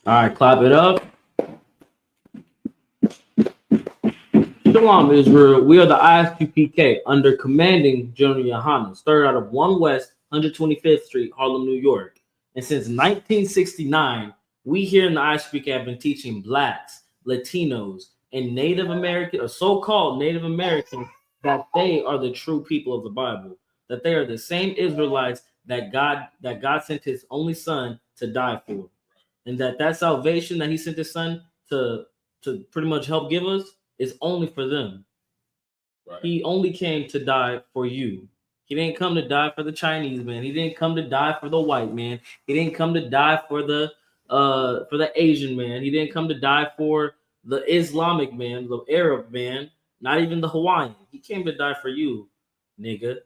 All right, clap it up. Shalom, Israel. We are the Isupk under commanding General Yohanan, started out of 1 West 125th Street, Harlem, New York. And since 1969, we here in the Isupk have been teaching blacks, Latinos, and Native American, or so-called Native Americans, that they are the true people of the Bible, that they are the same Israelites that God sent His only Son to die for, and that salvation that He sent His Son to pretty much help give us is only for them. Right. He only came to die for you. He didn't come to die for the Chinese man. He didn't come to die for the white man. He didn't come to die for the Asian man. He didn't come to die for the Islamic man, the Arab man, not even the Hawaiian. He came to die for you, nigga.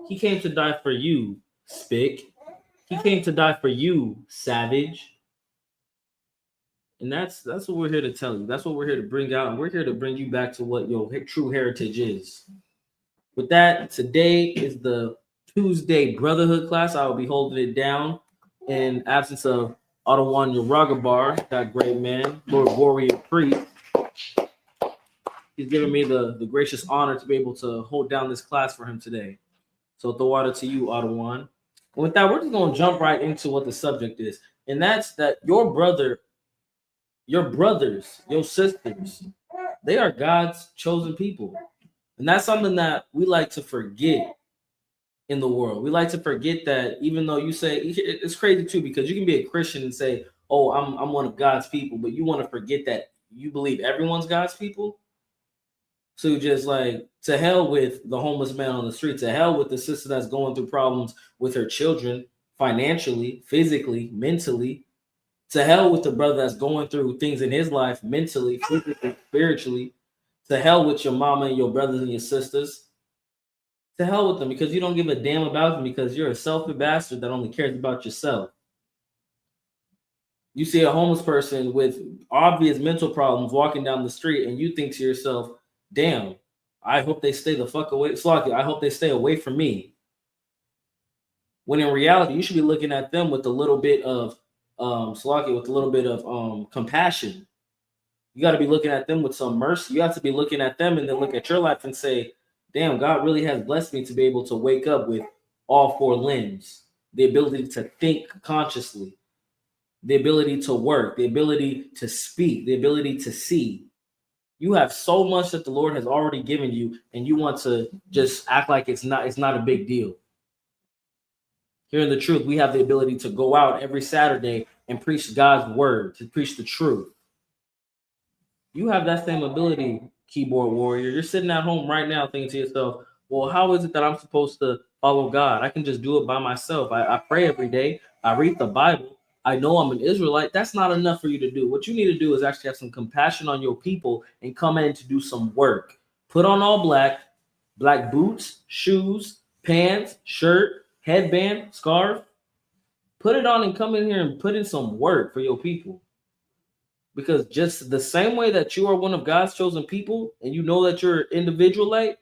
He came to die for you, spick. He came to die for you, savage. And that's what we're here to tell you. That's what we're here to bring out. And we're here to bring you back to what your true heritage is. With that, today is the Tuesday Brotherhood class. I will be holding it down in absence of Ottawan Yaragabar, that great man, Lord Warrior Priest. He's given me the gracious honor to be able to hold down this class for him today. So throw water to you, Ottawan. And with that, we're just going to jump right into what the subject is. And that's that your brothers, your sisters, they are God's chosen people. And that's something that we like to forget in the world. We like to forget that, even though you say, it's crazy too, because you can be a Christian and say, oh, I'm one of God's people, but you want to forget that you believe everyone's God's people. So just like, to hell with the homeless man on the street, to hell with the sister that's going through problems with her children, financially, physically, mentally. To hell with the brother that's going through things in his life, mentally, physically, spiritually. To hell with your mama and your brothers and your sisters. To hell with them, because you don't give a damn about them, because you're a selfish bastard that only cares about yourself. You see a homeless person with obvious mental problems walking down the street, and you think to yourself, damn, I hope they stay the fuck away. Slocky, I hope they stay away from me. When in reality, you should be looking at them with a little bit of compassion. You got to be looking at them with some mercy. You have to be looking at them and then look at your life and say, damn, God really has blessed me to be able to wake up with all four limbs, the ability to think consciously, the ability to work, the ability to speak, the ability to see. You have so much that the Lord has already given you, and you want to just act like it's not a big deal. Hearing the truth, we have the ability to go out every Saturday and preach God's word, to preach the truth. You have that same ability, keyboard warrior. You're sitting at home right now thinking to yourself, well, how is it that I'm supposed to follow God? I can just do it by myself. I pray every day. I read the Bible. I know I'm an Israelite. That's not enough for you to do. What you need to do is actually have some compassion on your people and come in to do some work. Put on all black boots, shoes, pants, shirt, headband, scarf. Put it on and come in here and put in some work for your people. Because just the same way that you are one of God's chosen people, and you know that you're individualite,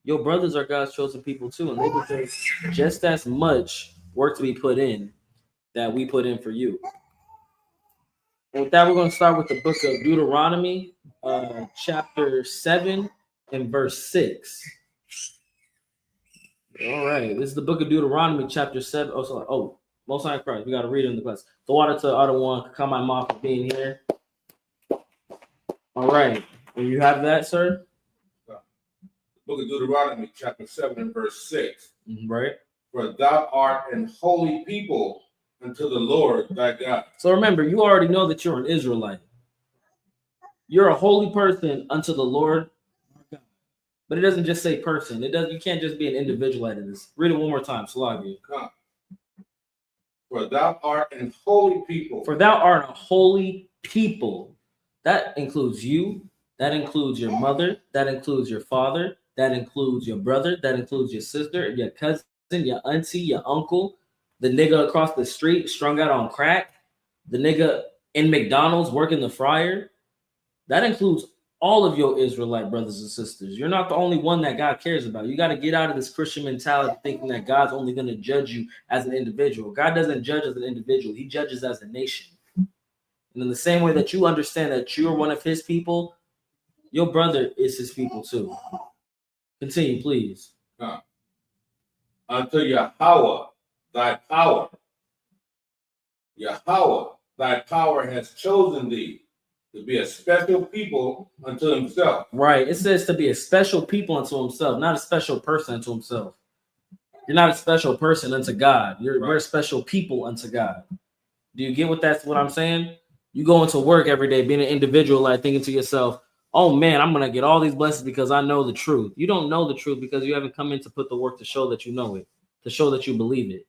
your brothers are God's chosen people too, and they deserve just as much work to be put in that we put in for you. And with that, we're going to start with the book of Deuteronomy, chapter 7 and verse 6. All right, this is the book of Deuteronomy, chapter 7. Most High Christ, we got to read it in the class. The water to other one, come my mom for being here. All right, and you have that, sir? Book of Deuteronomy, chapter 7 and verse 6. Right. For thou art an holy people unto the Lord thy God. So remember, you already know that you're an Israelite. You're a holy person unto the Lord. But it doesn't just say person. You can't just be an individualite in this. Read it one more time. Salagi. For thou art an holy people. For thou art a holy people. That includes you. That includes your mother. That includes your father. That includes your brother. That includes your sister, your cousin, your auntie, your uncle, the nigga across the street strung out on crack, the nigga in McDonald's working the fryer. That includes all of your Israelite brothers and sisters. You're not the only one that God cares about. You got to get out of this Christian mentality thinking that God's only going to judge you as an individual. God doesn't judge as an individual. He judges as a nation. And in the same way that you understand that you're one of his people, your brother is his people too. Continue, please. Unto Yahweh, thy power. Yahweh, thy power has chosen thee to be a special people unto himself. Right. It says to be a special people unto himself, not a special person unto himself. You're not a special person unto God. We're a special people unto God. Do you get what I'm saying? You go into work every day being an individual, like thinking to yourself, oh man, I'm going to get all these blessings because I know the truth. You don't know the truth because you haven't come in to put the work to show that you know it, to show that you believe it.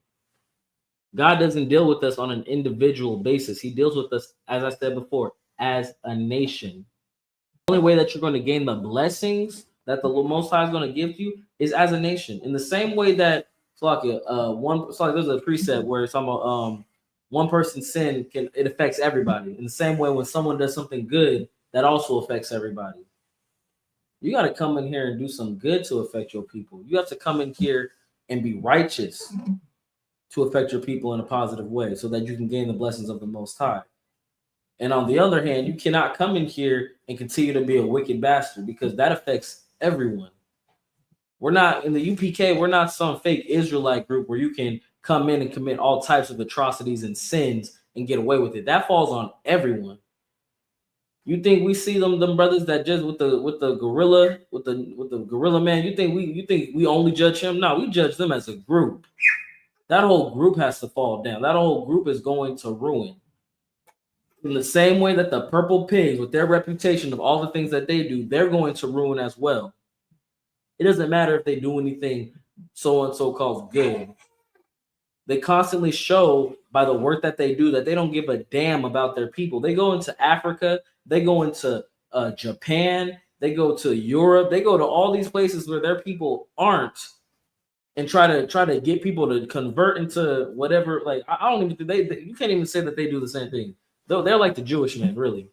God doesn't deal with us on an individual basis. He deals with us, as I said before, as a nation. The only way that you're going to gain the blessings that the Most High is going to give you is as a nation. In the same way that there's a precept where it's about one person's sin it affects everybody. In the same way, when someone does something good, that also affects everybody. You got to come in here and do some good to affect your people. You have to come in here and be righteous to affect your people in a positive way so that you can gain the blessings of the Most High. And on the other hand, you cannot come in here and continue to be a wicked bastard because that affects everyone. We're not in the UPK. We're not some fake Israelite group where you can come in and commit all types of atrocities and sins and get away with it. That falls on everyone. You think we see them brothers that just with the gorilla man? You think we only judge him? No, we judge them as a group. That whole group has to fall down. That whole group is going to ruin. In the same way that the purple pigs, with their reputation of all the things that they do, they're going to ruin as well. It doesn't matter if they do anything so called good. They constantly show by the work that they do that they don't give a damn about their people. They go into Africa, they go into Japan, they go to Europe, they go to all these places where their people aren't, and try to get people to convert into whatever. Like I don't even think you can't even say that they do the same thing. They're like the Jewish men, really.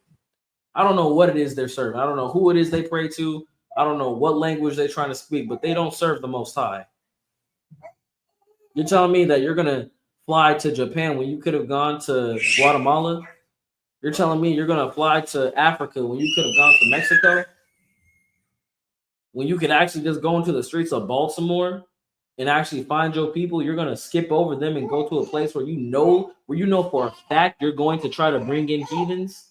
I don't know what it is they're serving. I don't know who it is they pray to. I don't know what language they're trying to speak, but they don't serve the Most High. You're telling me that you're going to fly to Japan when you could have gone to Guatemala? You're telling me you're going to fly to Africa when you could have gone to Mexico? When you could actually just go into the streets of Baltimore and actually find your people, you're going to skip over them and go to a place where you know for a fact you're going to try to bring in heathens?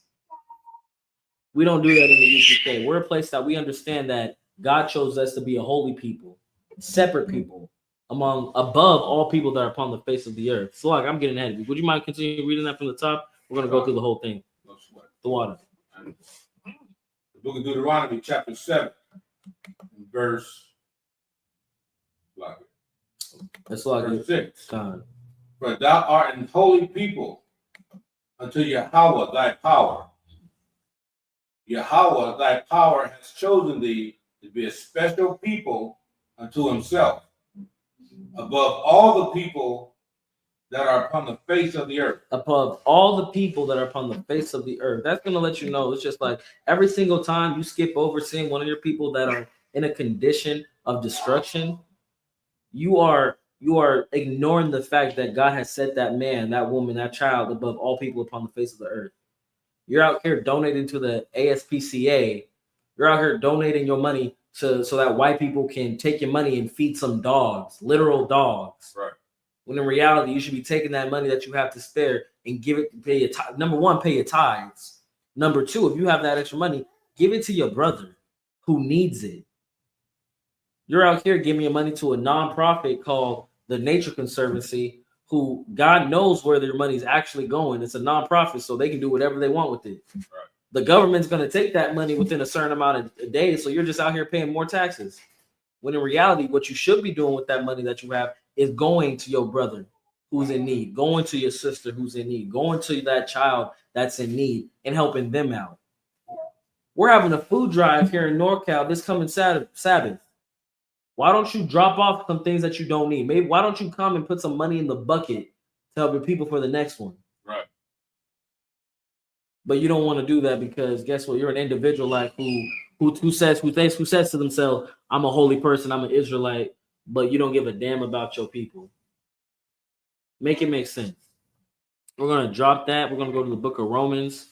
We don't do that in the UPK. We're a place that we understand that God chose us to be a holy people, separate people, above all people that are upon the face of the earth. So like I'm getting ahead of you. Would you mind continuing reading that from the top? We're going to go through the whole thing. No sweat. The water. The book of Deuteronomy, chapter 7, verse That's like verse 6. God. For thou art an holy people unto Yahweh thy power. Yahweh thy power has chosen thee to be a special people unto himself, above all the people that are upon the face of the earth. Above all the people that are upon the face of the earth. That's going to let you know it's just like every single time you skip over seeing one of your people that are in a condition of destruction, you are ignoring the fact that God has set that man, that woman, that child above all people upon the face of the earth. You're out here donating to the ASPCA. You're out here donating your money so that white people can take your money and feed some dogs, literal dogs. Right. When in reality, you should be taking that money that you have to spare and give it to pay your number one, pay your tithes. Number two, if you have that extra money, give it to your brother who needs it. You're out here giving your money to a nonprofit called the Nature Conservancy, who God knows where their money is actually going. It's a nonprofit, so they can do whatever they want with it. Right. The government's going to take that money within a certain amount of days, so you're just out here paying more taxes. When in reality, what you should be doing with that money that you have is going to your brother who's in need, going to your sister who's in need, going to that child that's in need and helping them out. We're having a food drive here in Norcal this coming Sabbath. Why don't you drop off some things that you don't need? Maybe why don't you come and put some money in the bucket to help your people for the next one? Right. But you don't want to do that because guess what? You're an individual like who says to themselves, I'm a holy person, I'm an Israelite, but you don't give a damn about your people. Make it make sense. We're going to drop that. We're going to go to the book of Romans,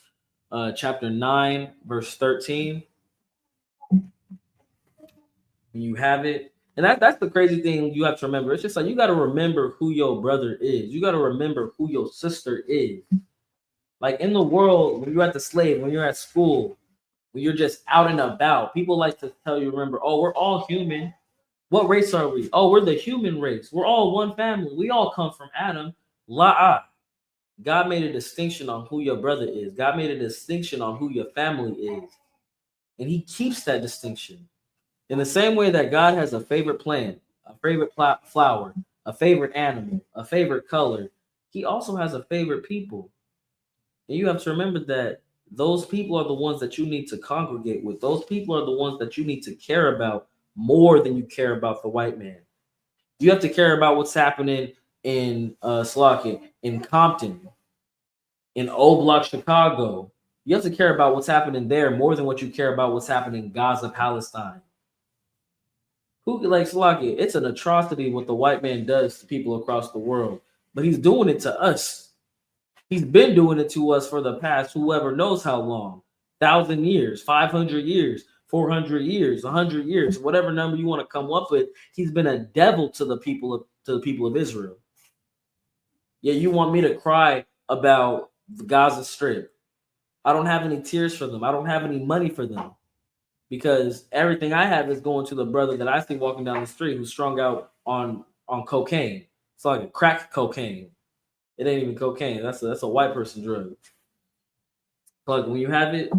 chapter 9, verse 13. When you have it. And that's the crazy thing you have to remember. It's just like you got to remember who your brother is. You got to remember who your sister is. Like in the world, when you're at the slave, when you're at school, when you're just out and about, people like to tell you, remember, oh, we're all human. What race are we? Oh, we're the human race. We're all one family. We all come from Adam. La. God made a distinction on who your brother is. God made a distinction on who your family is. And he keeps that distinction. In the same way that God has a favorite plant, a favorite flower, a favorite animal, a favorite color, he also has a favorite people. And you have to remember that those people are the ones that you need to congregate with. Those people are the ones that you need to care about more than you care about the white man. You have to care about what's happening in Slovakia, in Compton, in O Block, Chicago. You have to care about what's happening there more than what you care about what's happening in Gaza, Palestine. Who like Slovakia? It's an atrocity what the white man does to people across the world, but he's doing it to us. He's been doing it to us for the past whoever knows how long, 1,000 years, 500 years, 400 years, 100 years, whatever number you want to come up with. He's been a devil to the people of Israel. Yeah, you want me to cry about the Gaza Strip? I don't have any tears for them. I don't have any money for them because everything I have is going to the brother that I see walking down the street who's strung out on cocaine. It's like a crack cocaine. It ain't even cocaine. That's a white person drug. Like when you have it.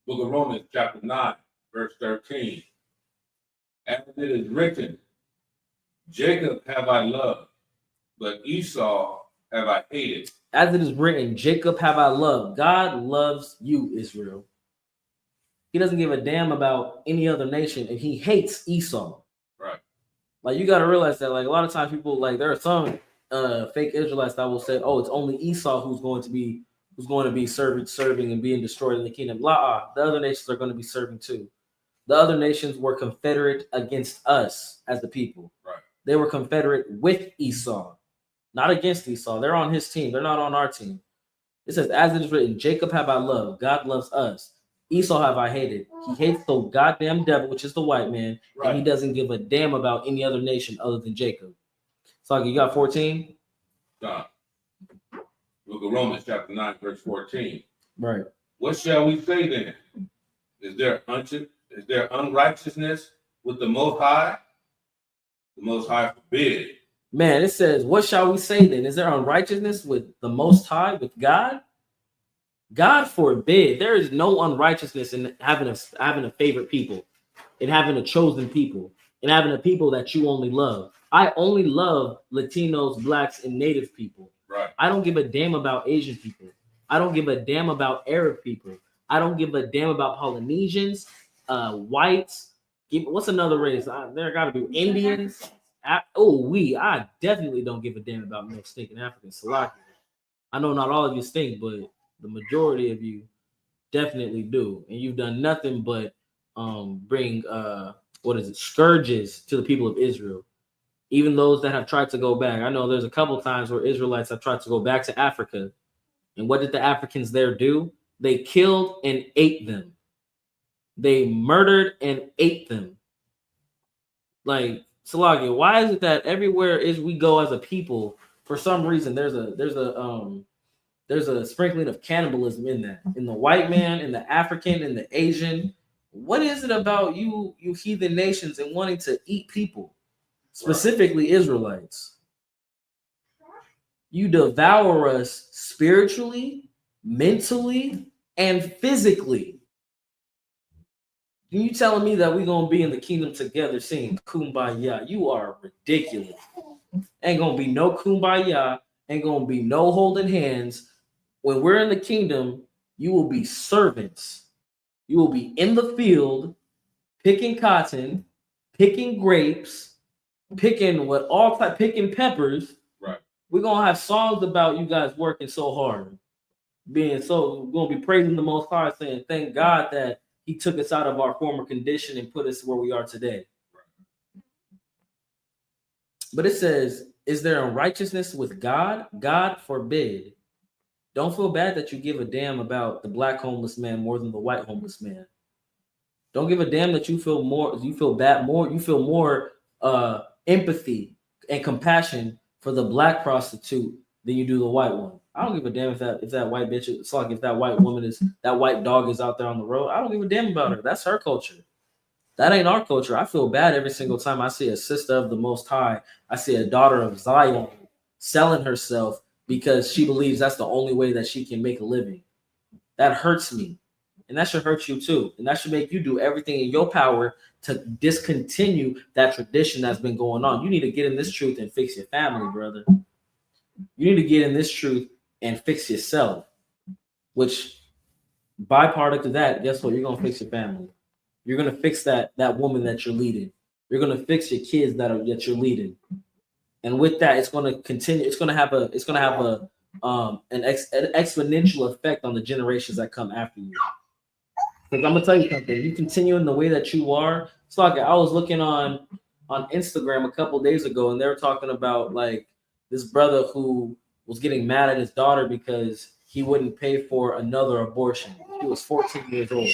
Book of Romans, chapter 9, verse 13. As it is written, Jacob have I loved, but Esau have I hated. As it is written, Jacob have I loved. God loves you, Israel. He doesn't give a damn about any other nation, and he hates Esau. Right. Like you got to realize that. Like a lot of times, people like there are some fake Israelites that will say, "Oh, it's only Esau who's going to be serving and being destroyed in the kingdom." La, the other nations are going to be serving too. The other nations were confederate against us as the people. Right. They were confederate with Esau, not against Esau. They're on his team. They're not on our team. It says, as it is written, Jacob have I loved. God loves us. Esau have I hated. He hates the goddamn devil, which is the white man, right. And he doesn't give a damn about any other nation other than Jacob. So you got 14? Book of Romans, chapter 9, verse 14. Right. What shall we say then? Is there unrighteousness with the Most High? The Most High forbid. Man, it says, what shall we say then? Is there unrighteousness with the Most High, with God? God forbid. There is no unrighteousness in having a favorite people, in having a chosen people, in having a people that you only love. I only love Latinos, Blacks, and Native people. Right. I don't give a damn about Asian people. I don't give a damn about Arab people. I don't give a damn about Polynesians, whites. What's another race? There got to be Indians. I definitely don't give a damn about no stinking Africans. I know not all of you stink, but the majority of you definitely do. And you've done nothing but bring scourges to the people of Israel. Even those that have tried to go back. I know there's a couple times where Israelites have tried to go back to Africa. And what did the Africans there do? They killed and ate them. They murdered and ate them. Like, Salagia, why is it that everywhere we go as a people, for some reason there's a sprinkling of cannibalism in that, in the white man, in the African, in the Asian. What is it about you heathen nations and wanting to eat people, specifically Israelites? You devour us spiritually, mentally, and physically. You telling me that we're gonna be in the kingdom together singing kumbaya? You are ridiculous. Ain't gonna be no kumbaya, ain't gonna be no holding hands. When we're in the kingdom, you will be servants. You will be in the field, picking cotton, picking grapes, picking peppers. Right. We're gonna have songs about you guys working so hard. We're gonna be praising the Most High, saying, thank God that He took us out of our former condition and put us where we are today. But it says, Is there unrighteousness with God? God forbid. Don't feel bad that you give a damn about the black homeless man more than the white homeless man. Don't give a damn that you feel more empathy and compassion for the black prostitute than you do the white one. I don't give a damn if that white bitch, it's like if that white woman is, that white dog is out there on the road. I don't give a damn about her. That's her culture. That ain't our culture. I feel bad every single time I see a sister of the Most High. I see a daughter of Zion selling herself because she believes that's the only way that she can make a living. That hurts me. And that should hurt you too. And that should make you do everything in your power to discontinue that tradition that's been going on. You need to get in this truth and fix your family, brother. You need to get in this truth and fix yourself. Which, byproduct of that, guess what? You're gonna fix your family. You're gonna fix that woman that you're leading. You're gonna fix your kids that you're leading. And with that, it's gonna continue. It's gonna have an exponential effect on the generations that come after you. Because I'm gonna tell you something. You continue in the way that you are. It's like I was looking on Instagram a couple days ago, and they were talking about like this brother who was getting mad at his daughter because he wouldn't pay for another abortion. He was 14 years old.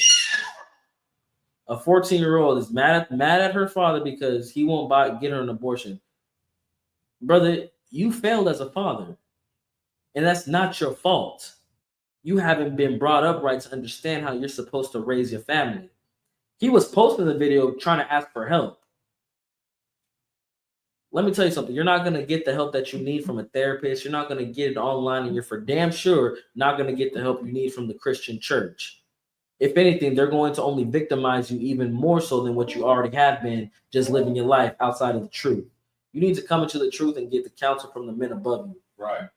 A 14-year-old is mad at her father because he won't get her an abortion. Brother, you failed as a father, and that's not your fault. You haven't been brought up right to understand how you're supposed to raise your family. He was posting the video trying to ask for help. Let me tell you something. You're not going to get the help that you need from a therapist. You're not going to get it online, and you're for damn sure not going to get the help you need from the Christian church. If anything, they're going to only victimize you even more so than what you already have been, just living your life outside of the truth. You need to come into the truth and get the counsel from the men above you. Right.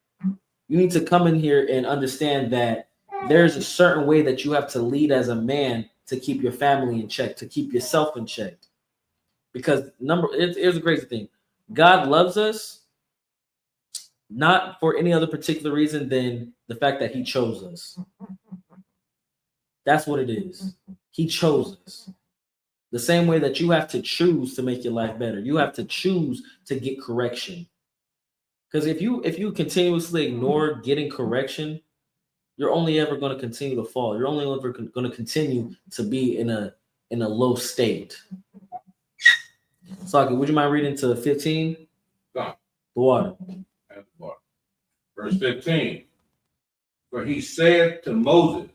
You need to come in here and understand that there's a certain way that you have to lead as a man to keep your family in check, to keep yourself in check. Because here's the crazy thing. God loves us not for any other particular reason than the fact that he chose us. That's what it is. He chose us. The same way that you have to choose to make your life better. You have to choose to get correction. Because if you continuously ignore getting correction, you're only ever going to continue to fall. You're only ever going to continue to be in a low state. Saki, would you mind reading to 15? Go. The water. Verse 15. For he said to Moses,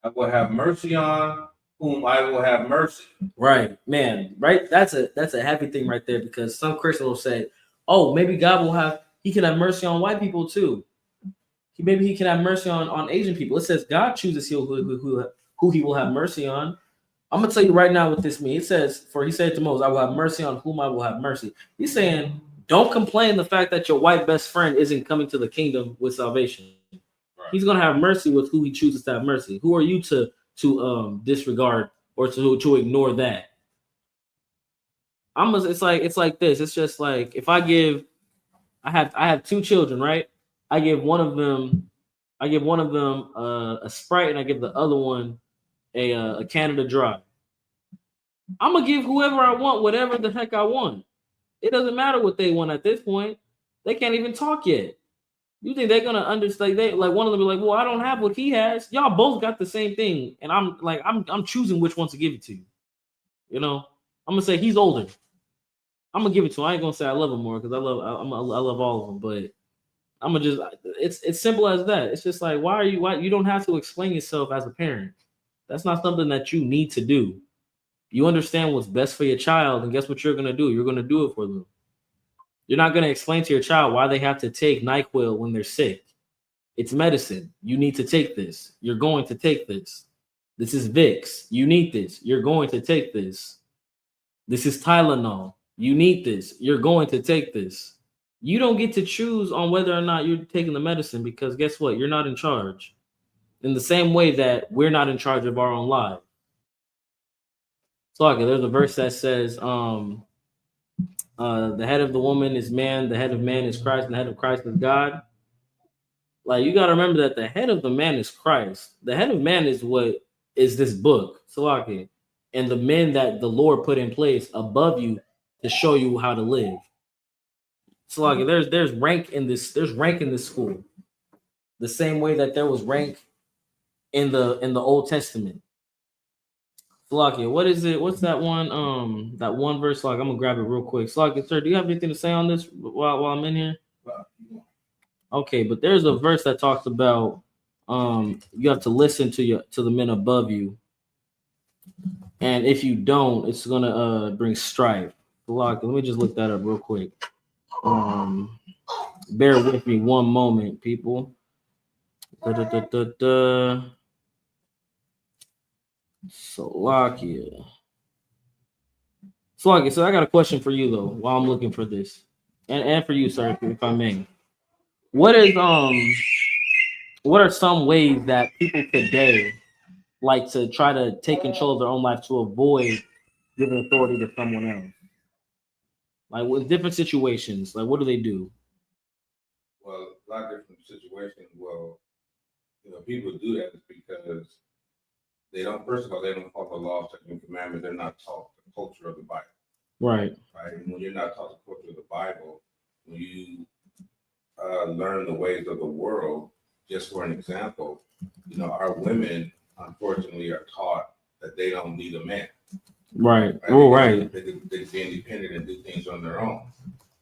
I will have mercy on whom I will have mercy. Right, man. Right, that's a heavy thing right there, because some Christians will say, "Oh, maybe God he can have mercy on white people too. Maybe he can have mercy on Asian people." It says God chooses who he will have mercy on. I'm gonna tell you right now what this means. It says, "For he said to Moses, I will have mercy on whom I will have mercy." He's saying, don't complain the fact that your white best friend isn't coming to the kingdom with salvation. Right. He's gonna have mercy with who he chooses to have mercy. Who are you to disregard or to ignore that? It's like this. It's just like if I have two children, right? I give one of them a Sprite, and I give the other one a Canada Dry. I'm gonna give whoever I want whatever the heck I want. It doesn't matter what they want at this point. They can't even talk yet. You think they're gonna understand? They like one of them be like, "Well, I don't have what he has." Y'all both got the same thing, and I'm choosing which one to give it to. You know, I'm gonna say he's older. I'm gonna give it to him. I ain't gonna say I love him more because I love all of them, but I'm gonna just it's simple as that. It's just like why you don't have to explain yourself as a parent. That's not something that you need to do. You understand what's best for your child, and guess what you're gonna do? You're gonna do it for them. You're not gonna explain to your child why they have to take NyQuil when they're sick. It's medicine. You need to take this. You're going to take this. This is Vicks. You need this. You're going to take this. This is Tylenol. You need this. You're going to take this. You don't get to choose on whether or not you're taking the medicine, because guess what? You're not in charge. In the same way that we're not in charge of our own lives. So there's a verse that says, the head of the woman is man, the head of man is Christ, and the head of Christ is God. Like, you got to remember that the head of the man is Christ. The head of man is what is this book, Salaki, and the men that the Lord put in place above you to show you how to live. Salaki, there's rank in this. There's rank in this school. The same way that there was rank in the Old Testament. Salakia, what is it? What's that one? That one verse. Like, I'm gonna grab it real quick. Salakia, sir, do you have anything to say on this while I'm in here? Okay, but there's a verse that talks about you have to listen to the men above you, and if you don't, it's gonna bring strife. Salakia, let me just look that up real quick. Bear with me one moment, people. Salakia. Salakia, so I got a question for you though, while I'm looking for this. And for you, sir, if I may. What are some ways that people today like to try to take control of their own life to avoid giving authority to someone else? Like with different situations, like what do they do? Well, a lot of different situations. Well, people do that because they don't. First of all, they don't follow the laws and commandments. They're not taught the culture of the Bible. Right. Right. And when you're not taught the culture of the Bible, when you learn the ways of the world, just for an example, our women unfortunately are taught that they don't need a man. Right. Oh, right. They can be independent and do things on their own.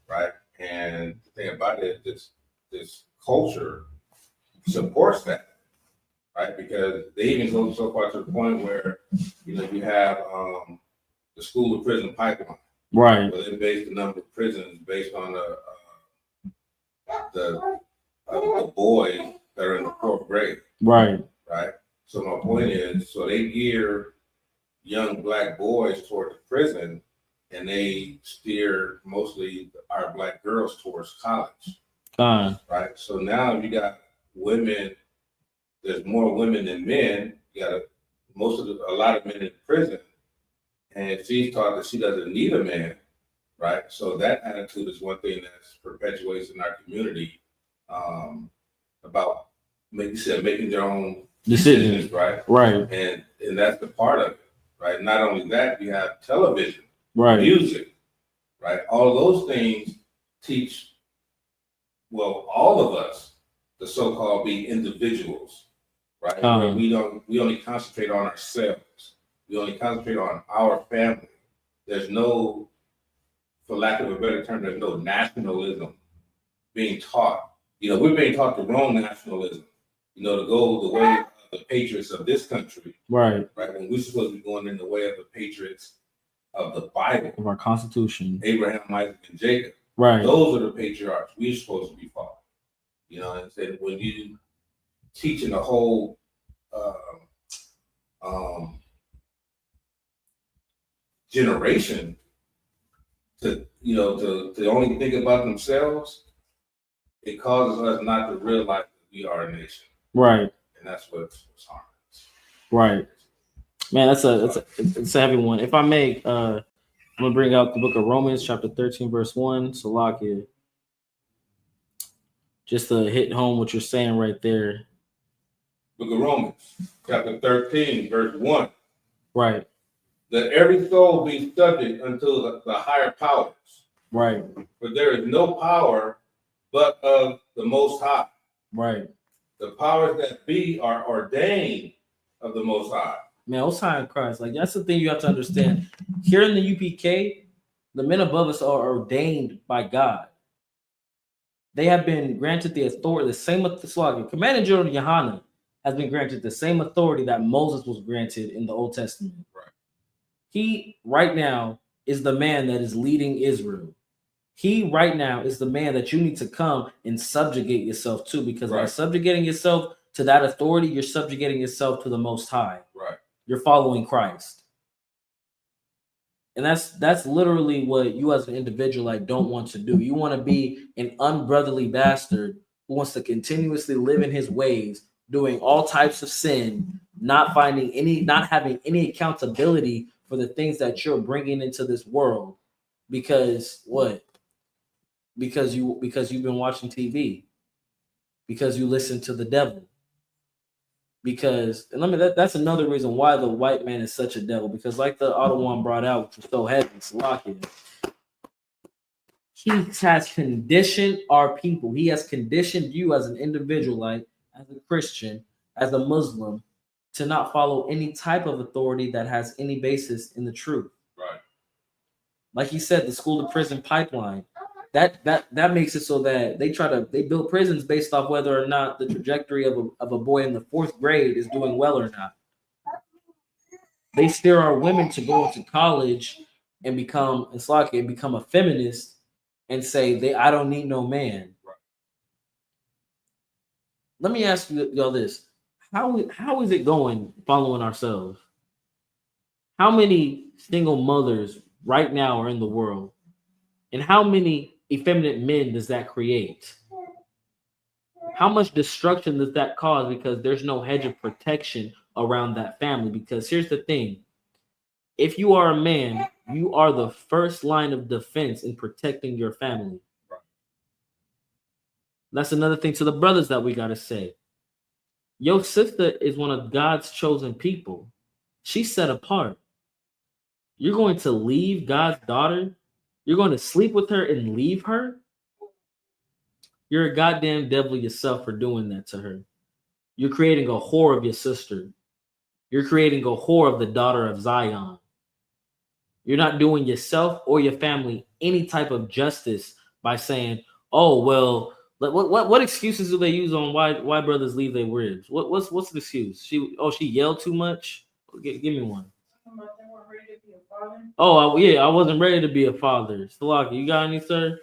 Right. And the thing about it is this culture supports that. Right. Because they even go so far to the point where, you have the school to prison pipeline. Right. Where they base the number of prisons based on the boys that are in the fourth grade. Right. Right. So my point is, so they gear young black boys toward the prison, and they steer mostly our black girls towards college. Right. So now you got women. There's more women than men. You got a lot of men in prison, and she's taught that she doesn't need a man. Right. So that attitude is one thing that's perpetuates in our community about making their own decisions. Right. Right. And that's the part of it. Right. Not only that, you have television, right, music, right. All of those things teach, well, all of us, the so-called be individuals, right. Where we only concentrate on ourselves. We only concentrate on our family. There's no, for lack of a better term, there's no nationalism being taught. We're being taught the wrong nationalism, to go the way of the patriots of this country. Right. Right. When we're supposed to be going in the way of the patriots of the Bible. Of our Constitution. Abraham, Isaac, and Jacob. Right. Those are the patriarchs we're supposed to be following. And said when you teaching a whole generation to only think about themselves, it causes us not to realize that we are a nation. Right. And that's what's harming us. Right. Man, it's a heavy one. If I may, I'm gonna bring out the book of Romans, chapter 13, verse 1. Salakia. Just to hit home what you're saying right there. Book of Romans, chapter 13, verse 1. Right. That every soul be subject unto the higher powers. Right. For there is no power but of the Most High. Right. The powers that be are ordained of the Most High. Man, Most High in Christ. Like, that's the thing you have to understand. Here in the UPK, the men above us are ordained by God. They have been granted the authority, the same authority. Commander General Yohanan has been granted the same authority that Moses was granted in the Old Testament. Right. He, right now, is the man that is leading Israel. He right now is the man that you need to come and subjugate yourself to, because by subjugating yourself to that authority, you're subjugating yourself to the Most High. Right. You're following Christ. And that's literally what you as an individual don't want to do. You want to be an unbrotherly bastard who wants to continuously live in his ways, doing all types of sin, not having any accountability for the things that you're bringing into this world. Because what? Because you've been watching TV, because you listen to the devil, that's another reason why the white man is such a devil, because like the other one brought out, which was so heavy, Salakia, He has conditioned our people. He has conditioned you as an individual, like as a Christian, as a Muslim, to not follow any type of authority that has any basis in the truth. Right. Like he said, the school to prison pipeline. That makes it so that they build prisons based off whether or not the trajectory of a boy in the 4th grade is doing well or not. They steer our women to go into college and become a feminist and say I don't need no man. Right. Let me ask y'all this: how is it going following ourselves? How many single mothers right now are in the world, and how many effeminate men does that create? How much destruction does that cause because there's no hedge of protection around that family? Because here's the thing: if you are a man, you are the first line of defense in protecting your family. Right. That's another thing to the brothers that we got to say. Your sister is one of God's chosen people. She's set apart. You're going to leave God's daughter? You're going to sleep with her and leave her? You're a goddamn devil yourself for doing that to her. You're creating a whore of your sister. You're creating a whore of the daughter of Zion. You're not doing yourself or your family any type of justice by saying, "Oh well." What excuses do they use on why brothers leave their ribs? What's the excuse? She yelled too much. Give me one. Oh yeah, I wasn't ready to be a father. Salaki, you got any, sir?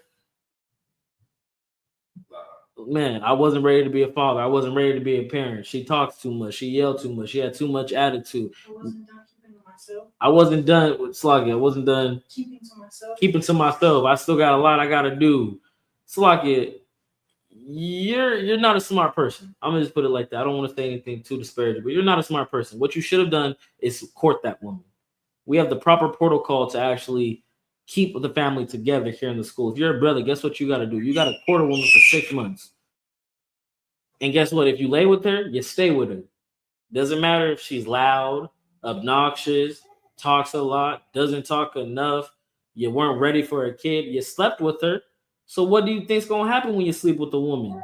Man, I wasn't ready to be a father. I wasn't ready to be a parent. She talks too much. She yelled too much. She had too much attitude. I wasn't done with Sluggy. I wasn't done keeping to myself. I still got a lot I gotta do. Sluggy, you're not a smart person. I'm gonna just put it like that. I don't want to say anything too disparaging, but you're not a smart person. What you should have done is court that woman. We have the proper protocol to actually keep the family together here in the school. If you're a brother, guess what you got to do? You got to court a woman for 6 months. And guess what? If you lay with her, you stay with her. Doesn't matter if she's loud, obnoxious, talks a lot, doesn't talk enough, you weren't ready for a kid, you slept with her. So what do you think's going to happen when you sleep with a woman?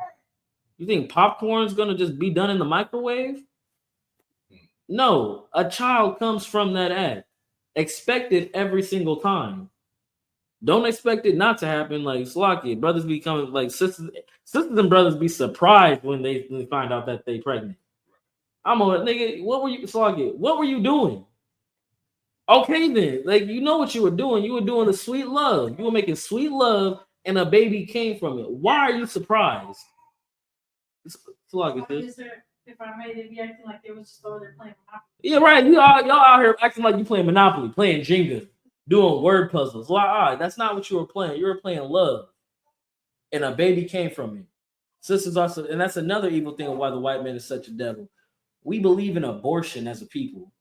You think popcorn's going to just be done in the microwave? No, a child comes from that act. Expect it every single time. Don't expect it not to happen. Like Slocky, brothers become like sisters and brothers be surprised when they find out that they pregnant. I'm a nigga. What were you, Slocky? What were you doing? Okay, then, like you know what you were doing. You were doing the sweet love. You were making sweet love, and a baby came from it. Why are you surprised? Slocky, if I made it be acting like they was just over there playing Monopoly. Yeah, right. Y'all out here acting like you playing Monopoly, playing Jenga, doing word puzzles. Like, that's not what you were playing. You were playing love. And a baby came from it. Sisters also, and that's another evil thing of why the white man is such a devil. We believe in abortion as a people.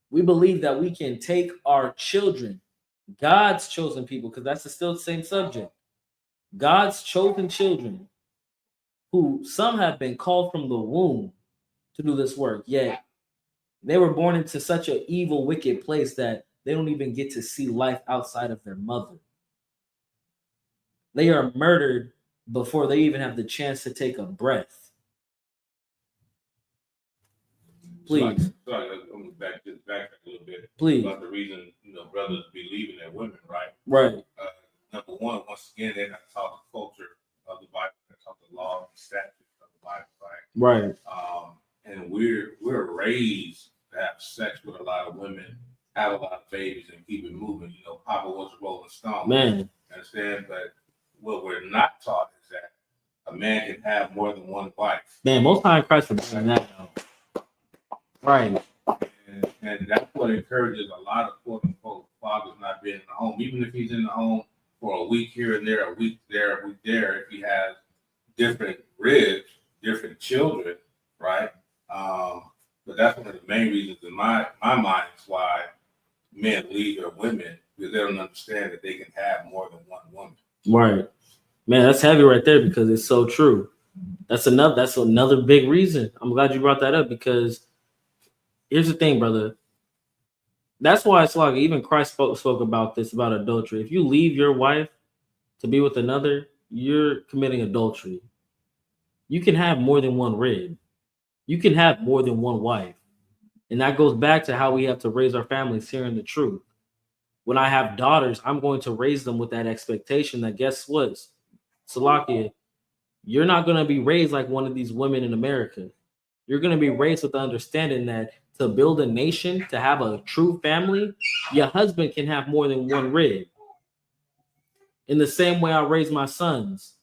We believe that we can take our children, God's chosen people, because that's still the same subject. God's chosen children, who some have been called from the womb to do this work, yet they were born into such an evil, wicked place that they don't even get to see life outside of their mother. They are murdered before they even have the chance to take a breath. Please. Sorry, I'm going to back a little bit. Please. About the reason, brothers be leaving their women, right? Right. Number one, once again, they're not taught the culture of the Bible. They're taught the law and statutes of the Bible, right? Right. And we're raised to have sex with a lot of women, have a lot of babies, and keep it moving. Papa was a Rolling Stone. Man. Understand? But what we're not taught is that a man can have more than one wife. Man, most time Christ for doing that though. Right. And that's what encourages a lot of quote unquote fathers not being in the home, even if he's in the home for a week here and there, a week there, a week there, if he has different ribs, different children, right? But that's one of the main reasons in my mind is why men leave their women, because they don't understand that they can have more than one woman. Right. Man, that's heavy right there because it's so true. That's another big reason. I'm glad you brought that up because here's the thing, brother. That's why it's like even Christ spoke about this, about adultery. If you leave your wife, to be with another, you're committing adultery. You can have more than one rib. You can have more than one wife. And that goes back to how we have to raise our families hearing the truth. When I have daughters, I'm going to raise them with that expectation that guess what? Salakia, you're not going to be raised like one of these women in America. You're going to be raised with the understanding that to build a nation, to have a true family, your husband can have more than one rib. In the same way I raise my sons,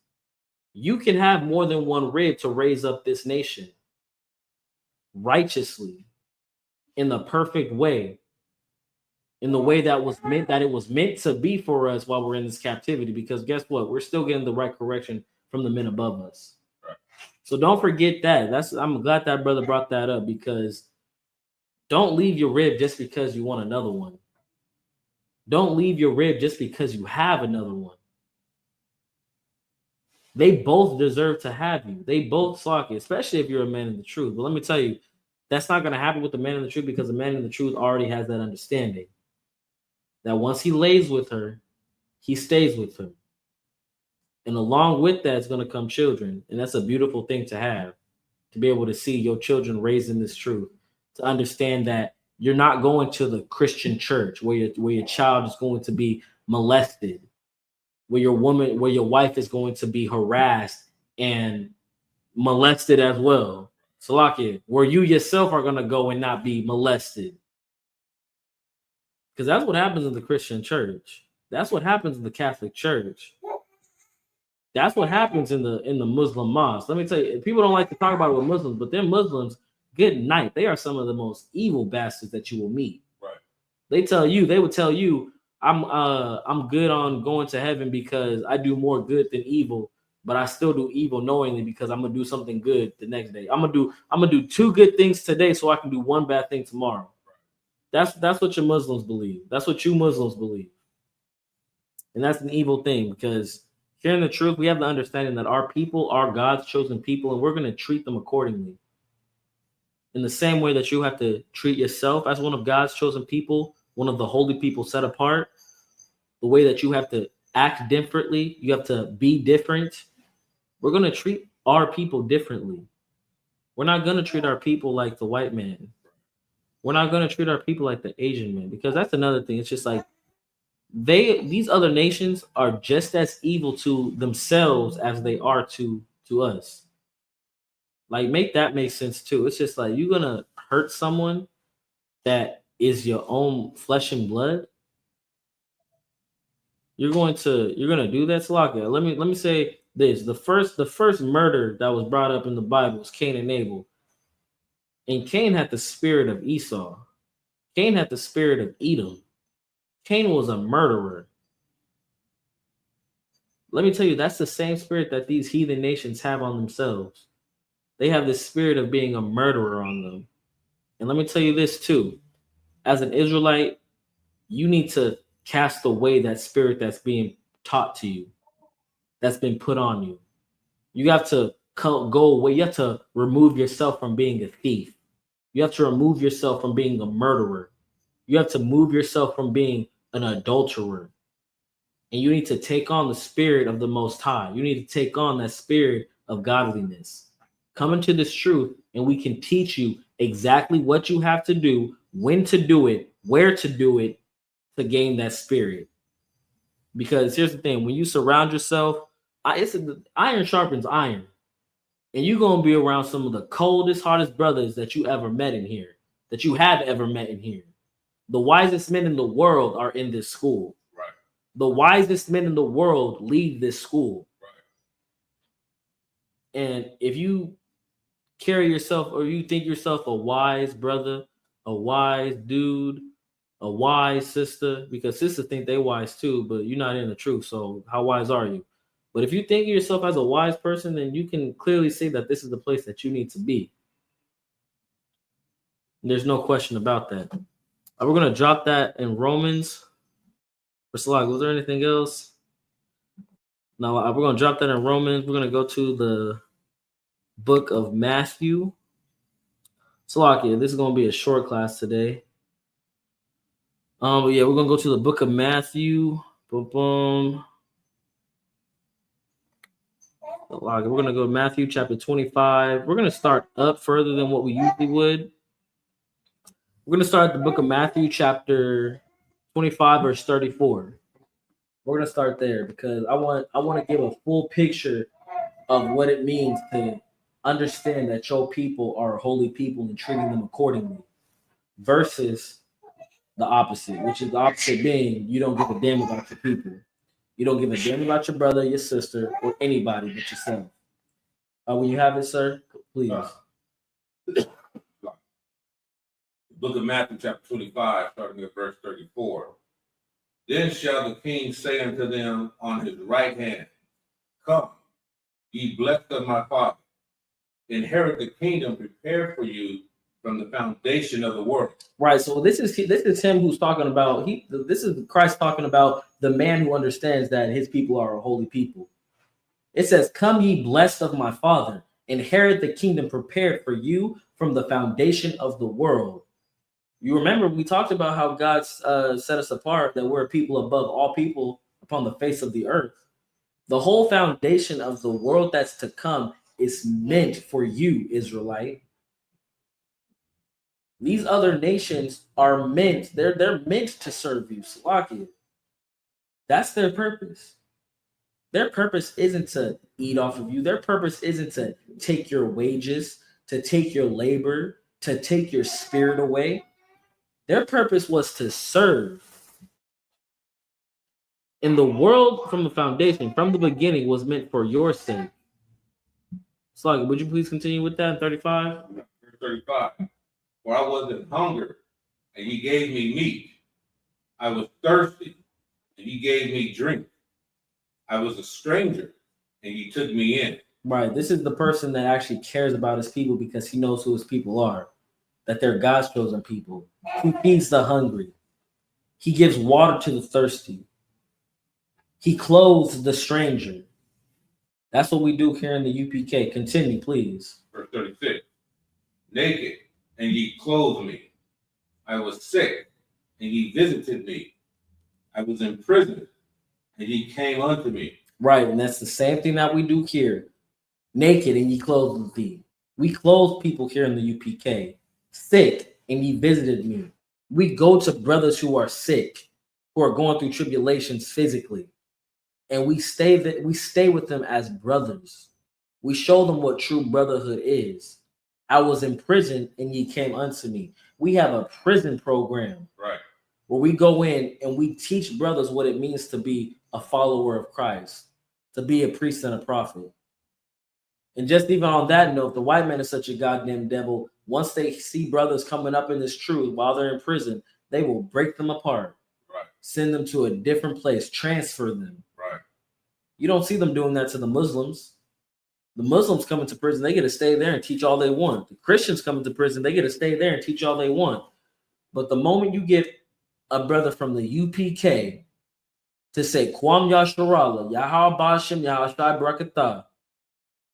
you can have more than one rib to raise up this nation righteously, in the perfect way, in the way that it was meant to be for us while we're in this captivity. Because guess what? We're still getting the right correction from the men above us. Right. So don't forget that. I'm glad that brother brought that up, because don't leave your rib just because you want another one. Don't leave your rib just because you have another one. They both deserve to have you. They both suck it, especially if you're a man in the truth. But let me tell you, that's not going to happen with the man in the truth, because the man in the truth already has that understanding that once he lays with her, he stays with her. And along with that is going to come children. And that's a beautiful thing to have, to be able to see your children raised in this truth, to understand that you're not going to the Christian church where your child is going to be molested, where your wife is going to be harassed and molested as well. Salakia, where you yourself are going to go and not be molested. Because that's what happens in the Christian church. That's what happens in the Catholic church. That's what happens in the Muslim mosque. Let me tell you, people don't like to talk about it with Muslims, but they're Muslims, good night. They are some of the most evil bastards that you will meet. Right. They would tell you, I'm good on going to heaven because I do more good than evil, but I still do evil knowingly because I'm gonna do something good the next day. I'm gonna do two good things today so I can do one bad thing tomorrow. That's what your Muslims believe. That's what you Muslims believe. And that's an evil thing, because hearing the truth, we have the understanding that our people are God's chosen people, and we're going to treat them accordingly. In the same way that you have to treat yourself as one of God's chosen people, one of the holy people set apart, the way that you have to act differently, you have to be different. We're going to treat our people differently. We're not going to treat our people like the white man. We're not going to treat our people like the Asian man, because that's another thing. It's just like these other nations are just as evil to themselves as they are to us. Like, make that make sense too. It's just like, you're going to hurt someone that is your own flesh and blood. You're going to do that, Salakia. Let me say this. The first murder that was brought up in the Bible was Cain and Abel. And Cain had the spirit of Esau. Cain had the spirit of Edom. Cain was a murderer. Let me tell you, that's the same spirit that these heathen nations have on themselves. They have this spirit of being a murderer on them. And let me tell you this too. As an Israelite, you need to cast away that spirit that's being taught to you, that's been put on you. You have to go away. You have to remove yourself from being a thief. You have to remove yourself from being a murderer. You have to move yourself from being an adulterer. And you need to take on the spirit of the Most High. You need to take on that spirit of godliness. Come into this truth, and we can teach you exactly what you have to do, when to do it, where to do it, to gain that spirit. Because here's the thing, when you surround yourself, iron sharpens iron. And you're going to be around some of the coldest, hardest brothers that you ever met in here, that you have ever met in here. The wisest men in the world are in this school. Right. The wisest men in the world lead this school. Right. And if you carry yourself, or you think yourself a wise brother, a wise dude, a wise sister, because sisters think they wise too, but you're not in the truth. So how wise are you? But if you think of yourself as a wise person, then you can clearly see that this is the place that you need to be. And there's no question about that. We're going to drop that in Romans. Salag, was there anything else? No, we're going to drop that in Romans. We're going to go to the book of Matthew. Salakia, this is going to be a short class today. But yeah, we're going to go to the book of Matthew. Boom, boom. We're going to go to Matthew chapter 25. We're going to start up further than what we usually would. We're going to start at the book of Matthew chapter 25 verse 34. We're going to start there because I want to give a full picture of what it means to understand that your people are holy people and treating them accordingly versus the opposite, which is the opposite being you don't give a damn about your people. You don't give a damn about your brother, your sister, or anybody but yourself. When you have it, sir, please. Book of Matthew, chapter 25, starting at verse 34. Then shall the king say unto them on his right hand, Come, ye blessed of my father, inherit the kingdom prepared for you from the foundation of the world. Right. So this is him who's talking about. This is Christ talking about the man who understands that his people are a holy people. It says, "Come, ye blessed of my father, inherit the kingdom prepared for you from the foundation of the world." You remember we talked about how God set us apart, that we're a people above all people upon the face of the earth. The whole foundation of the world that's to come is meant for you, Israelite. These other nations are meant, they're meant to serve you, Salakia. That's their purpose. Their purpose isn't to eat off of you. Their purpose isn't to take your wages, to take your labor, to take your spirit away. Their purpose was to serve. In the world from the foundation, from the beginning, was meant for your sake. Salakia, would you please continue with that in 35? Verse 35. For I was in hunger, and ye gave me meat. I was thirsty, and ye gave me drink. I was a stranger, and ye took me in. Right. This is the person that actually cares about his people because he knows who his people are, that they're God's chosen people. He feeds the hungry. He gives water to the thirsty. He clothes the stranger. That's what we do here in the UPK. Continue, please. Verse 36. Naked, and ye clothed me. I was sick, and ye visited me. I was in prison, and ye came unto me. Right, and that's the same thing that we do here. Naked, and ye clothed thee. We clothe people here in the UPK. Sick, and ye visited me. We go to brothers who are sick, who are going through tribulations physically, and we stay with them as brothers. We show them what true brotherhood is. I was in prison, and ye came unto me. We have a prison program, right, where we go in and we teach brothers what it means to be a follower of Christ, to be a priest and a prophet. And just even on that note, the white man is such a goddamn devil. Once they see brothers coming up in this truth while they're in prison, they will break them apart, right, send them to a different place, transfer them. Right. You don't see them doing that to the Muslims. The Muslims come into prison, they get to stay there and teach all they want. The Christians come into prison, they get to stay there and teach all they want. But the moment you get a brother from the UPK to say Kwam Yasharallah, Yahal Bashim, Yahashai Brakatah,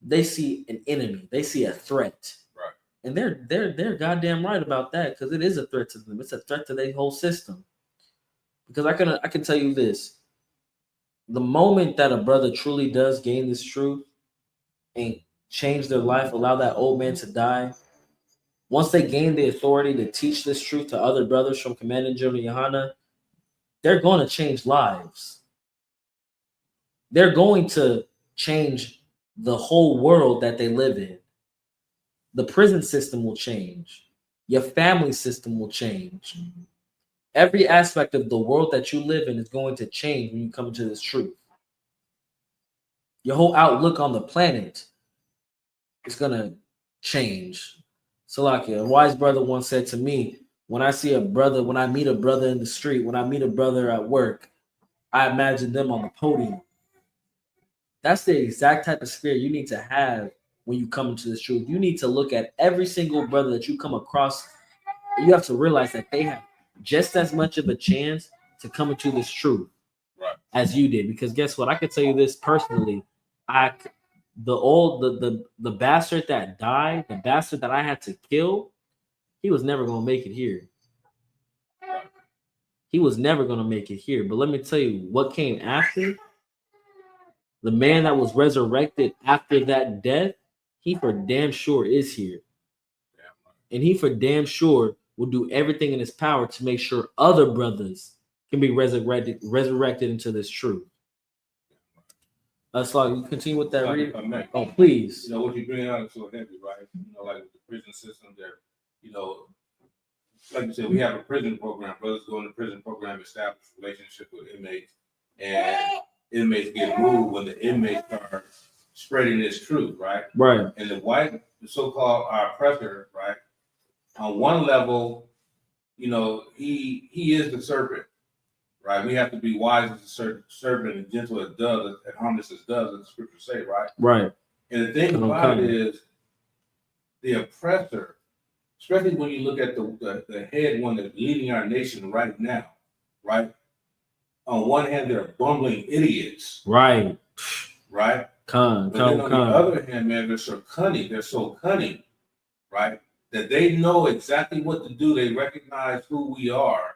they see an enemy, they see a threat. Right. And they're goddamn right about that, because it is a threat to them. It's a threat to their whole system. Because I can tell you this. The moment that a brother truly does gain this truth and change their life, allow that old man to die, once they gain the authority to teach this truth to other brothers from Commanding General Yohana, they're going to change lives. They're going to change the whole world that they live in. The prison system will change. Your family system will change. Every aspect of the world that you live in is going to change when you come to this truth. Your whole outlook on the planet is going to change. Salakia, a wise brother once said to me, when I meet a brother in the street, when I meet a brother at work, I imagine them on the podium. That's the exact type of spirit you need to have when you come into this truth. You need to look at every single brother that you come across. You have to realize that they have just as much of a chance to come into this truth, right, as you did. Because guess what? I can tell you this personally. The bastard that died, the bastard that I had to kill, he was never going to make it here. He was never going to make it here. But let me tell you what came after. The man that was resurrected after that death, he for damn sure is here. And he for damn sure will do everything in his power to make sure other brothers can be resurrected into this truth. So you continue with that reading. Oh, please. You know what you're bringing out is so heavy, right? You know, like with the prison system, there, you know, like you said, we have a prison program. Brothers go in the prison program, establish relationship with inmates, and inmates get moved when the inmates start spreading this truth, right? Right. And the so-called our oppressor, right? On one level, you know, he is the serpent, right? We have to be wise as a serpent and gentle as doves, and harmless as doves, as the scriptures say, right? Right. And the thing about it is, the oppressor, especially when you look at the head one that's leading our nation right now, right? On one hand, they're bumbling idiots. Right. Right? But then on the other hand, man, they're so cunning, right? That they know exactly what to do. They recognize who we are.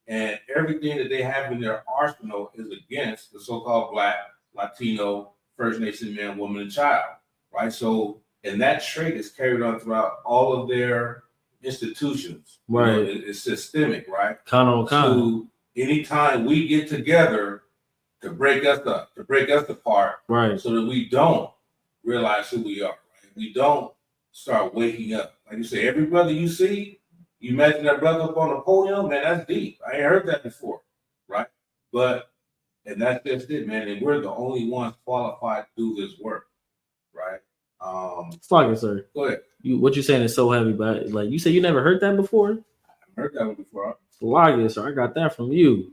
And everything that they have in their arsenal is against the so-called Black, Latino, First Nation man, woman, and child, right? So, and that trait is carried on throughout all of their institutions. Right. You know, it's systemic, right? So anytime we get together to break us up, to break us apart, right, so that we don't realize who we are, right? We don't start waking up. Like you say, every brother you see, you imagine that brother up on the podium, man, that's deep. I ain't heard that before, right? And that's just it, man. And we're the only ones qualified to do this work, right? Fuck it, sir. Go ahead. What you saying is so heavy, but like you said, you never heard that before. I heard that one before. Log sir. I got that from you.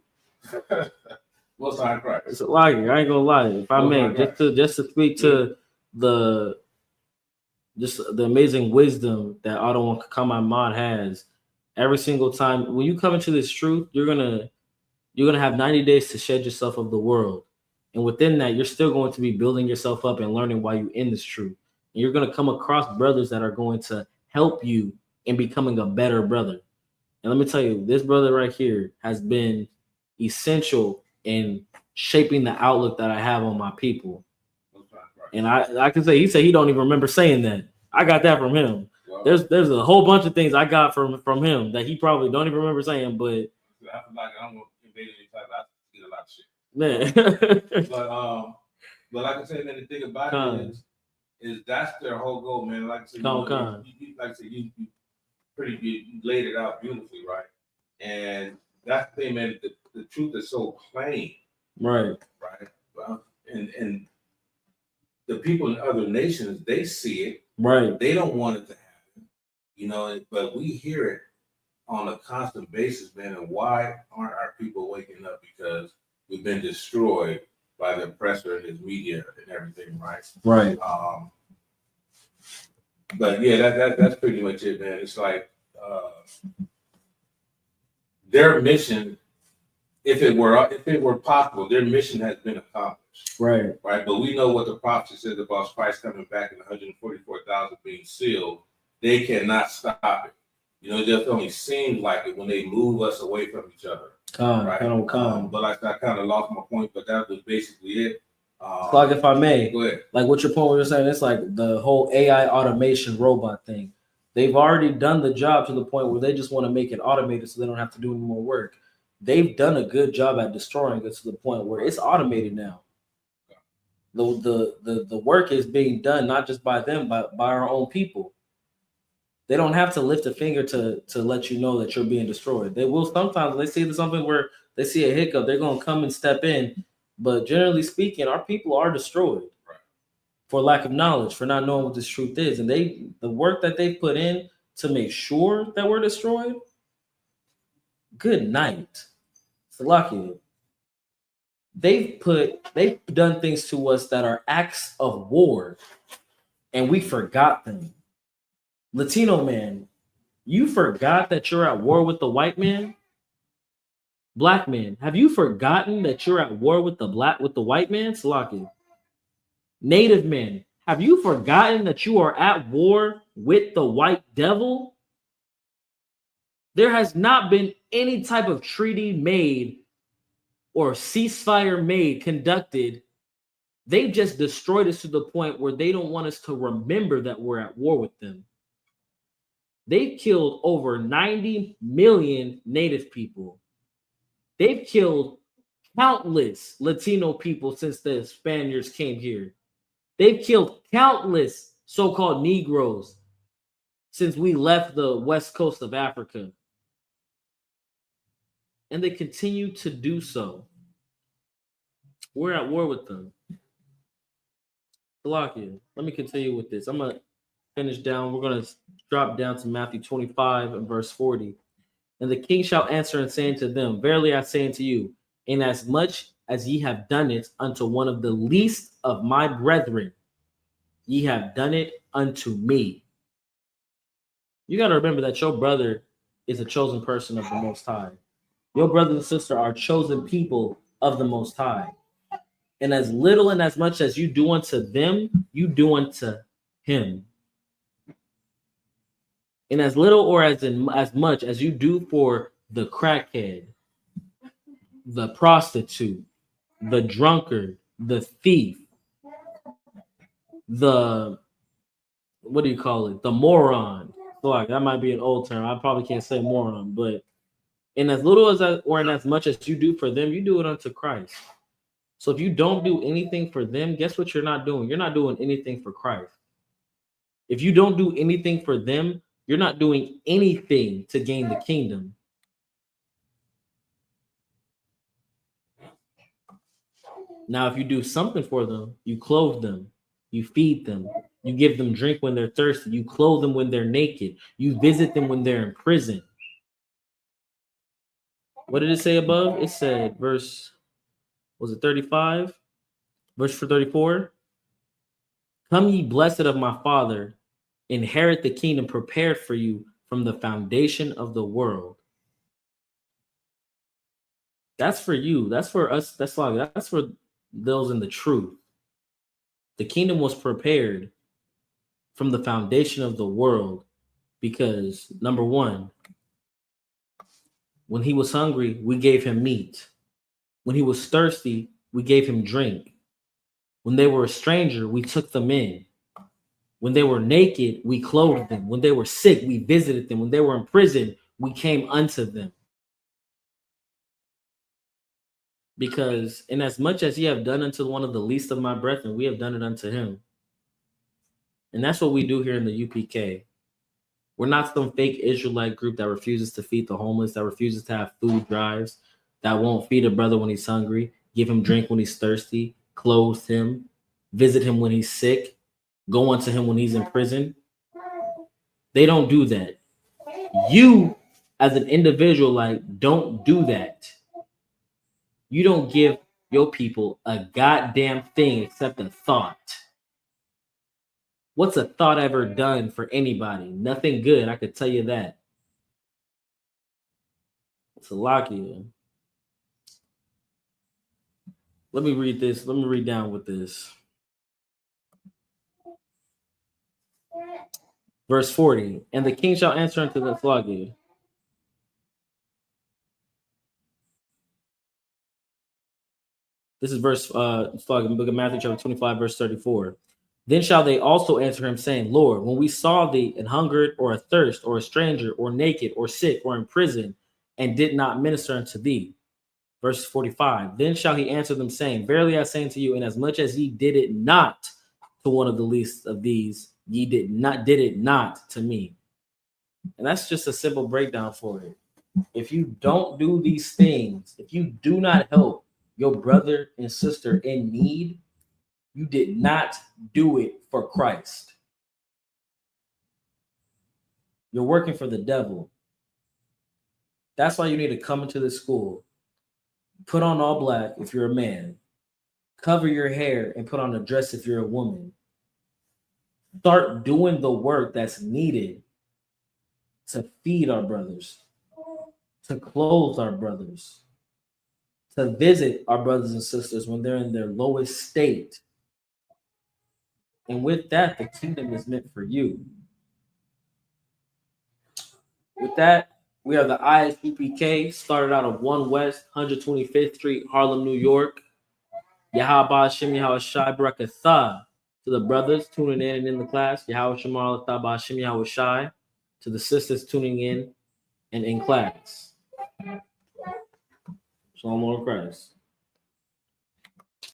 What's on Christ? It's a log. I ain't gonna lie. If I may, just to speak to the amazing wisdom that Auto Come My Mod has. Every single time when you come into this truth, you're gonna have 90 days to shed yourself of the world. And within that, you're still going to be building yourself up and learning why you're in this truth. And you're going to come across brothers that are going to help you in becoming a better brother. And let me tell you, this brother right here has been essential in shaping the outlook that I have on my people. And I can say, he said he don't even remember saying that. I got that from him. Wow. There's a whole bunch of things I got from him that he probably don't even remember saying, but I feel like I'm gonna invade any type of, I get a lot of shit. Man. but like I said, man, the thing about it is that's their whole goal, man. Like I said, you laid it out beautifully, right? And that's the thing, man. The truth is so plain, right? Well, and the people in other nations, they see it, right? They don't want it to happen, you know. But we hear it on a constant basis, man. And why aren't our people waking up? Because we've been destroyed by the oppressor and his media and everything, right? Right. But yeah, that's pretty much it, man. It's like their mission, if it were possible, their mission has been accomplished. Right. Right. But we know what the prophecy says about Christ coming back and 144,000 being sealed. They cannot stop it. You know, it just only seems like it when they move us away from each other. Right. But like I kind of lost my point, but that was basically it. Like if I may, go ahead. Like what your point was saying, it's like the whole AI automation robot thing. They've already done the job to the point where they just want to make it automated so they don't have to do any more work. They've done a good job at destroying it to the point where it's automated now. The work is being done not just by them, but by our own people. They don't have to lift a finger to let you know that you're being destroyed. They will sometimes. They see something where they see a hiccup, they're gonna come and step in. But generally speaking, our people are destroyed for lack of knowledge, for not knowing what this truth is, and the work that they put in to make sure that we're destroyed. Good night, Salakia. They've done things to us that are acts of war, and we forgot them. Latino man, you forgot that you're at war with the white man? Black man, have you forgotten that you're at war with the white man? Salakia. Native man, have you forgotten that you are at war with the white devil? There has not been any type of treaty made or ceasefire conducted They've just destroyed us to the point where they don't want us to remember that we're at war with them. They've killed over 90 million native people. They've killed countless Latino people since the Spaniards came here. They've killed countless so-called Negroes since we left the west coast of Africa. And they continue to do so. We're at war with them. Salakia, let me continue with this. I'm going to finish down. We're going to drop down to Matthew 25 and verse 40. And the king shall answer and say unto them, verily I say unto you, inasmuch as ye have done it unto one of the least of my brethren, ye have done it unto me. You got to remember that your brother is a chosen person of the Most High. Your brother and sister are chosen people of the Most High. And as little and as much as you do unto them, you do unto him. And as little or as much as you do for the crackhead, the prostitute, the drunkard, the thief, the what do you call it? The moron. Like that might be an old term. I probably can't say moron, but in as little as or in as much as you do for them, you do it unto Christ. So if you don't do anything for them, guess what you're not doing? You're not doing anything for Christ. If you don't do anything for them, you're not doing anything to gain the kingdom. Now, if you do something for them, you clothe them, you feed them, you give them drink when they're thirsty, you clothe them when they're naked, you visit them when they're in prison. What did it say above? It said, verse, was it 35? Verse 34. Come ye blessed of my Father, inherit the kingdom prepared for you from the foundation of the world. That's for you. That's for us. That's for those in the truth. The kingdom was prepared from the foundation of the world because, number one, when he was hungry, we gave him meat. When he was thirsty, we gave him drink. When they were a stranger, we took them in. When they were naked, we clothed them. When they were sick, we visited them. When they were in prison, we came unto them. Because inasmuch as ye have done unto one of the least of my brethren, we have done it unto him. And that's what we do here in the UPK. We're not some fake Israelite group that refuses to feed the homeless, that refuses to have food drives, that won't feed a brother when he's hungry, give him drink when he's thirsty, clothe him, visit him when he's sick, go unto him when he's in prison. They don't do that. You, as an individual, don't do that. You don't give your people a goddamn thing except a thought. What's a thought ever done for anybody? Nothing good, I could tell you that. It's a locky. Let me read this. Let me read down with this. Verse 40. And the king shall answer unto the locky. This is verse book of Matthew chapter 25, verse 34. Then shall they also answer him, saying, Lord, when we saw thee an hungered or athirst or a stranger or naked or sick or in prison and did not minister unto thee. Verse 45. Then shall he answer them, saying, verily I say unto you, inasmuch as ye did it not to one of the least of these, ye did it not to me. And that's just a simple breakdown for it. If you don't do these things, if you do not help your brother and sister in need, you did not do it for Christ. You're working for the devil. That's why you need to come into this school. Put on all black if you're a man. Cover your hair and put on a dress if you're a woman. Start doing the work that's needed to feed our brothers, to clothe our brothers, to visit our brothers and sisters when they're in their lowest state. And with that, the kingdom is meant for you. With that, we are the ISUPK, started out of 1 West, 125th Street, Harlem, New York. Yahaba Hashem Yahweh Shai Barakatha to the brothers tuning in and in the class. Yahweh Shemar Taba Hashem Yahweh Shai to the sisters tuning in and in class. Shalom, Lord Christ.